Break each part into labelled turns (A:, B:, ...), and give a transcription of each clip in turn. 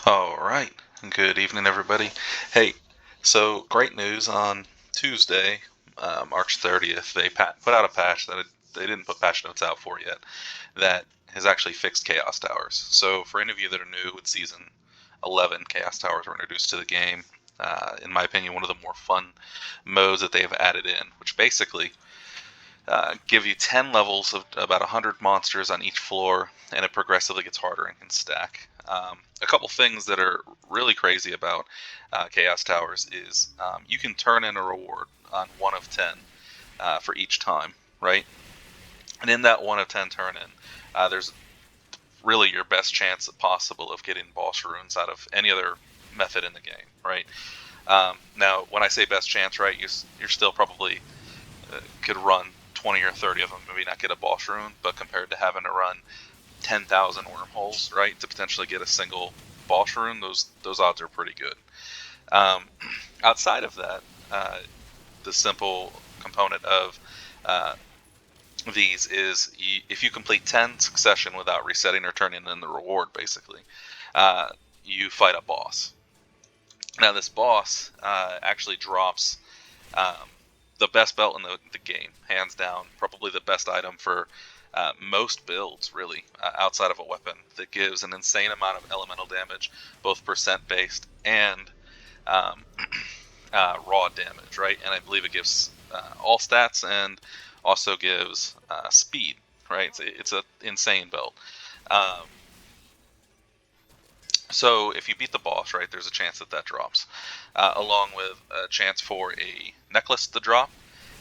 A: All right. Good evening, everybody. Hey, so great news on Tuesday, March 30th. They put out a patch that they didn't put patch notes out for yet that has actually fixed Chaos Towers. So for any of you that are new with Season 11, Chaos Towers were introduced to the game. In my opinion, one of the more fun modes that they have added in, which basically give you 10 levels of about 100 monsters on each floor, and it progressively gets harder and can stack. A couple things that are really crazy about Chaos Towers is you can turn in a reward on 1 of 10 for each time, right? And in that 1 of 10 turn in, there's really your best chance possible of getting boss runes out of any other method in the game, right? Now, when I say best chance, right, you're still probably could run 20 or 30 of them, maybe not get a boss rune, but compared to having to run 10,000 wormholes, right, to potentially get a single boss rune, those odds are pretty good. Um, Outside of that, the simple component of these is if you complete 10 succession without resetting or turning in the reward, basically, you fight a boss. Now, this boss actually drops the best belt in the game, hands down. Probably the best item for most builds, really, outside of a weapon, that gives an insane amount of elemental damage, both percent based and um, raw damage, right? And I believe it gives all stats and also gives speed, right? It's an insane belt. Um, so if you beat the boss, right, there's a chance that drops, along with a chance for a necklace to drop,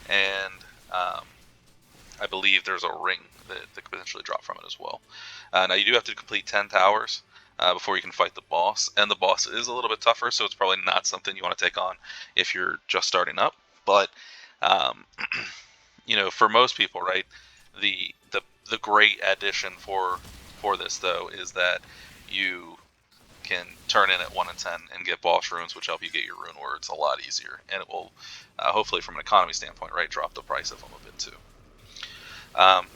A: and I believe there's a ring that could potentially drop from it as well. Now you do have to complete 10 towers before you can fight the boss, and the boss is a little bit tougher, so it's probably not something you want to take on if you're just starting up. But um, for most people, right, the great addition for this though is that you can turn in at 1 in 10 and get boss runes, which help you get your rune words a lot easier, and it will hopefully, from an economy standpoint, right, drop the price of them a bit too.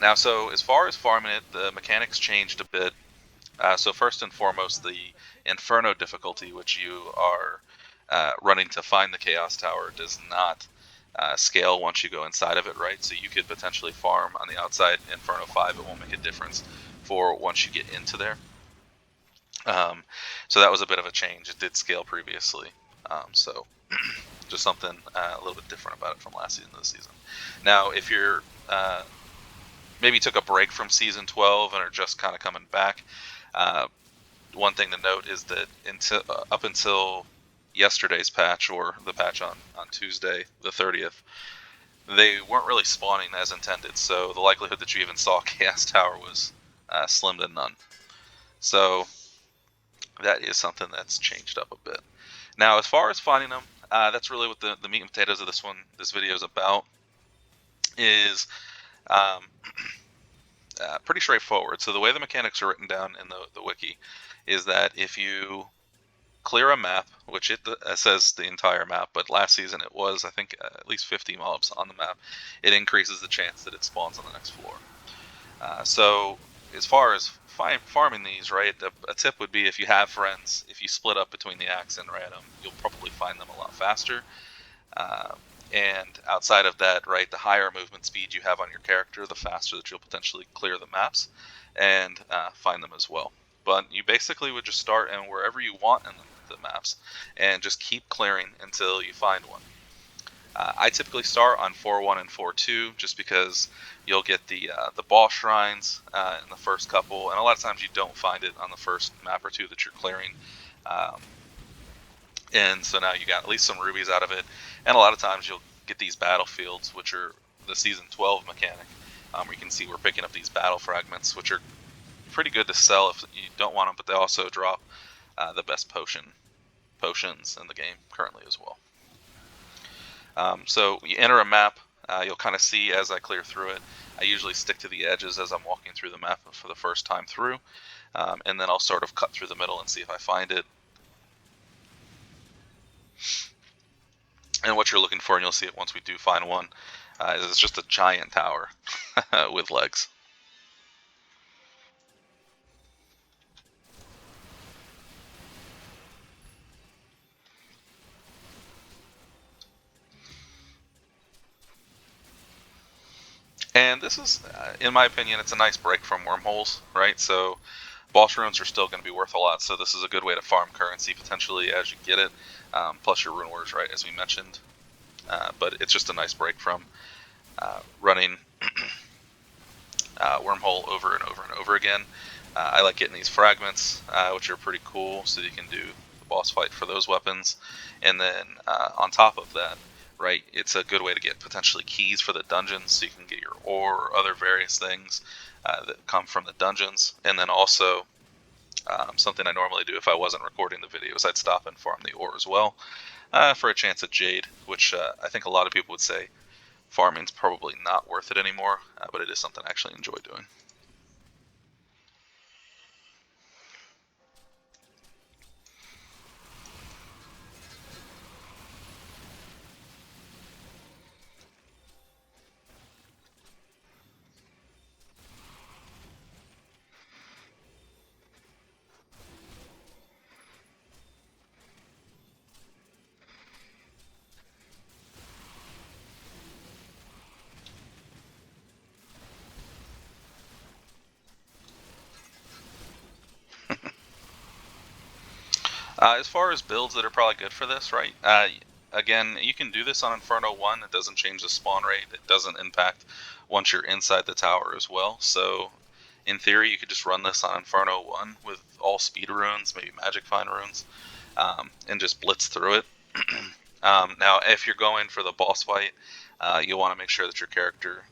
A: Now, so as far as farming it, the mechanics changed a bit. So first and foremost, the Inferno difficulty, which you are running to find the Chaos Tower, does not scale once you go inside of it, right? So you could potentially farm on the outside Inferno 5. It won't make a difference for once you get into there. So that was a bit of a change. It did scale previously. So just something a little bit different about it from last season to this season. Now, if you're maybe took a break from season 12 and are just kind of coming back, one thing to note is that up until yesterday's patch, or the patch on Tuesday the 30th, they weren't really spawning as intended, so the likelihood that you even saw Chaos Tower was slim to none. So that is something that's changed up a bit. Now, as far as finding them, that's really what the meat and potatoes of this video is about. Is pretty straightforward. So the way the mechanics are written down in the wiki is that if you clear a map, which it says the entire map, but last season it was, I think, at least 50 mobs on the map, it increases the chance that it spawns on the next floor. So as far as farming these, right, a tip would be, if you have friends, if you split up between the axe and random, you'll probably find them a lot faster. And outside of that, right, the higher movement speed you have on your character, the faster that you'll potentially clear the maps and find them as well. But you basically would just start in wherever you want in the maps and just keep clearing until you find one. I typically start on 4-1 and 4-2 just because you'll get the boss shrines in the first couple, and a lot of times you don't find it on the first map or two that you're clearing. And so now you got at least some rubies out of it, and a lot of times you'll get these battlefields, which are the season 12 mechanic, where you can see we're picking up these battle fragments, which are pretty good to sell if you don't want them, but they also drop the best potions in the game currently as well. So you enter a map, you'll kind of see as I clear through it. I usually stick to the edges as I'm walking through the map for the first time through, and then I'll sort of cut through the middle and see if I find it. And what you're looking for, and you'll see it once we do find one, is it's just a giant tower with legs. And this is, in my opinion, it's a nice break from wormholes, right? So boss runes are still going to be worth a lot, so this is a good way to farm currency potentially as you get it, plus your rune wars, right, as we mentioned. But it's just a nice break from running wormhole over and over and over again. I like getting these fragments, which are pretty cool, so you can do the boss fight for those weapons. And then on top of that, right, it's a good way to get potentially keys for the dungeons, so you can get your ore or other various things that come from the dungeons. And then also, something I normally do if I wasn't recording the videos, I'd stop and farm the ore as well for a chance at Jade, which I think a lot of people would say farming's probably not worth it anymore, but it is something I actually enjoy doing. As far as builds that are probably good for this, right? Again, you can do this on Inferno 1. It doesn't change the spawn rate. It doesn't impact once you're inside the tower as well. So, in theory, you could just run this on Inferno 1 with all speed runes, maybe Magic Find runes, and just blitz through it. Now, if you're going for the boss fight, you'll want to make sure that your character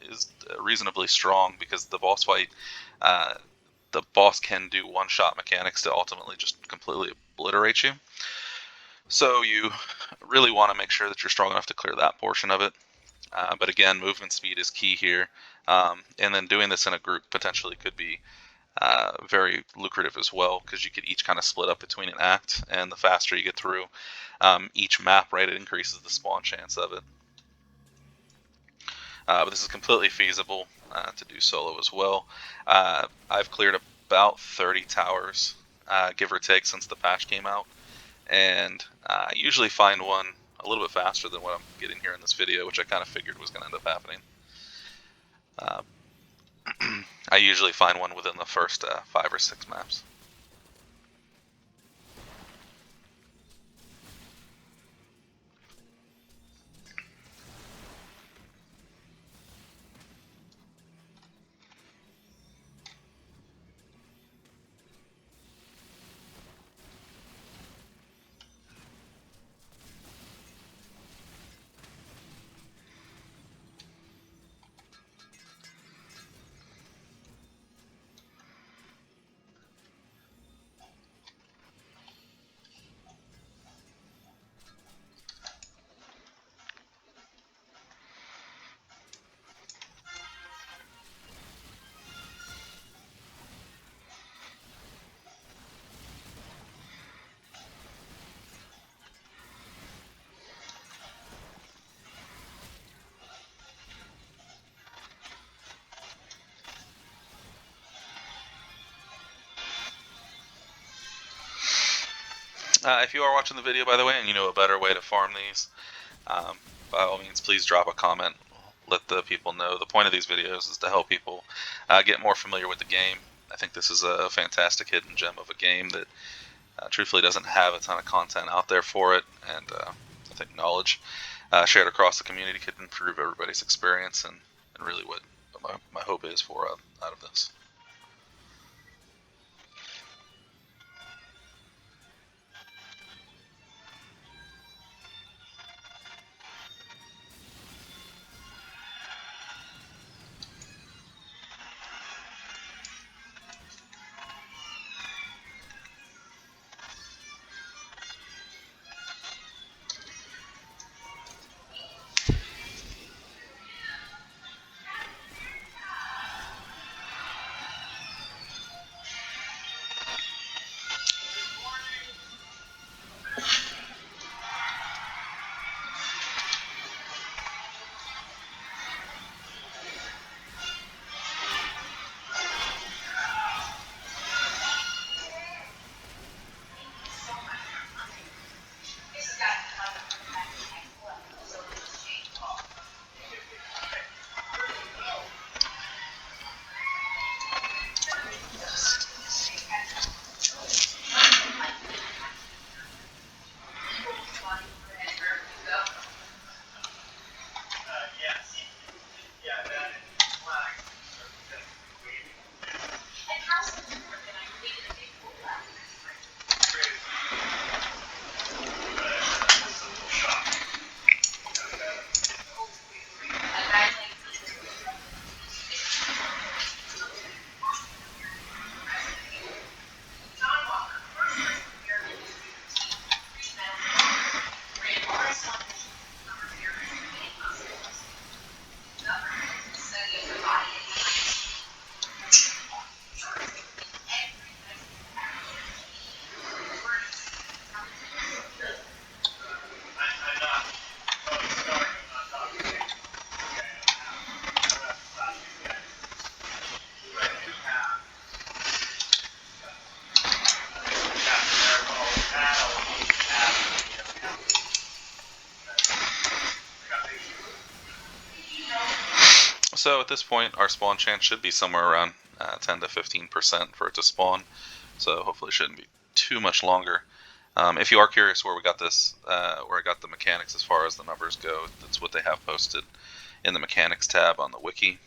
A: is reasonably strong, because uh, the boss can do one-shot mechanics to ultimately just completely obliterate you. So you really want to make sure that you're strong enough to clear that portion of it. But again, movement speed is key here. And then doing this in a group potentially could be very lucrative as well, because you could each kind of split up between an act, and the faster you get through each map, right, it increases the spawn chance of it. But this is completely feasible to do solo as well. I've cleared about 30 towers, give or take, since the patch came out, and I usually find one a little bit faster than what I'm getting here in this video, which I kind of figured was going to end up happening. I usually find one within the first 5 or 6 maps. If you are watching the video, by the way, and you know a better way to farm these, by all means, please drop a comment. Let the people know. The point of these videos is to help people get more familiar with the game. I think this is a fantastic hidden gem of a game that truthfully doesn't have a ton of content out there for it, and I think knowledge shared across the community could improve everybody's experience, and really what my hope is for out of this. So at this point, our spawn chance should be somewhere around 10 to 15% for it to spawn. So hopefully it shouldn't be too much longer. If you are curious where we got this, where I got the mechanics as far as the numbers go, that's what they have posted in the mechanics tab on the wiki.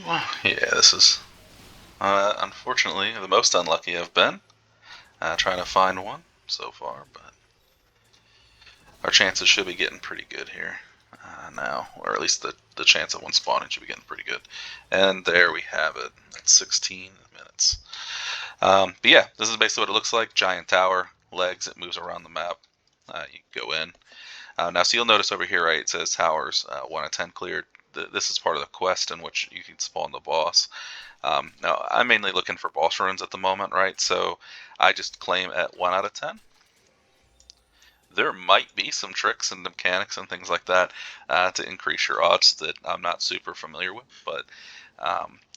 A: Yeah, this is unfortunately the most unlucky I've been trying to find one so far, but our chances should be getting pretty good here now, or at least the chance of one spawning should be getting pretty good. And there we have it. That's 16 minutes. But yeah, this is basically what it looks like. Giant tower, legs, it moves around the map. You go in. Now, so you'll notice over here, right, it says towers 1 of 10 cleared. This is part of the quest in which you can spawn the boss. Now, I'm mainly looking for boss runes at the moment, right? So I just claim at 1 out of 10. There might be some tricks and mechanics and things like that to increase your odds that I'm not super familiar with, but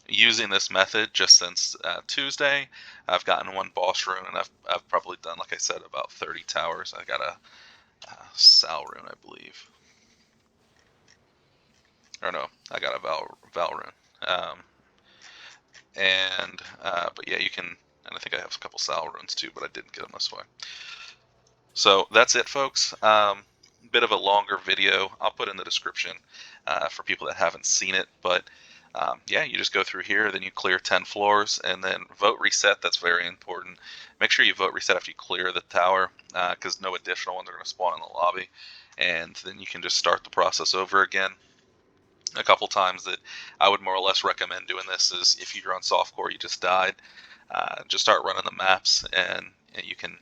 A: using this method just since Tuesday, I've gotten one boss rune, and I've probably done, like I said, about 30 towers. I got a Sal rune, I believe. Or no, I got a Val rune. But yeah, you can, and I think I have a couple Sal runes too, but I didn't get them this way. So that's it, folks. Bit of a longer video. I'll put in the description for people that haven't seen it. But yeah, you just go through here, then you clear 10 floors, and then vote reset. That's very important. Make sure you vote reset after you clear the tower, because no additional ones are going to spawn in the lobby. And then you can just start the process over again. A couple times that I would more or less recommend doing this is if you're on softcore, you just died, just start running the maps, and you can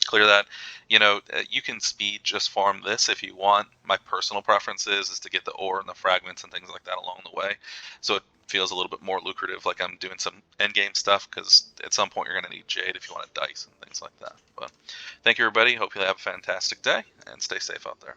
A: clear that. You can speed just farm this if you want. My personal preference is to get the ore and the fragments and things like that along the way, so it feels a little bit more lucrative, like I'm doing some end game stuff, because at some point you're going to need jade if you want to dice and things like that. But thank you, everybody. Hope you have a fantastic day and stay safe out there.